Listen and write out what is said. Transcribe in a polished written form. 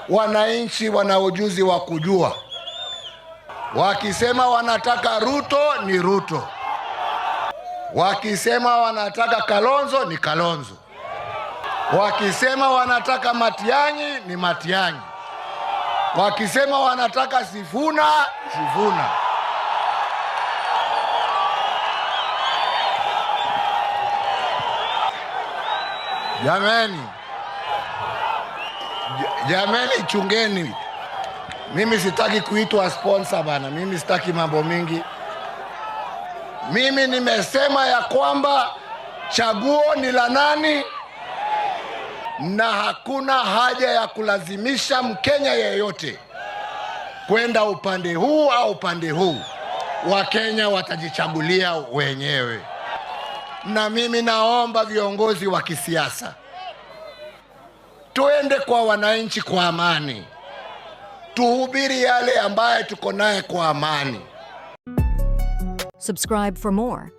wananchi wana ujuzi wa kujua. Wakisema wanataka Ruto ni Ruto, wakisema wanataka Kalonzo ni Kalonzo, wakisema wanataka Matiang'i ni Matiang'i, wakisema wanataka Sifuna, Sifuna. Jameni, chungeni. Mimi sitaki kuitwa sponsor bana, mimi sitaki mambo mingi. Mimi nimesema ya kwamba chaguo ni la nani, na hakuna haja ya kulazimisha Mkenya yeyote kwenda upande huu au upande huu. Wakenya watajichagulia wenyewe. Na mimi naomba viongozi wa kisiasa tuende kwa wananchi kwa amani, tuhubiri yale ambaye tuko naye kwa amani. Subscribe for more.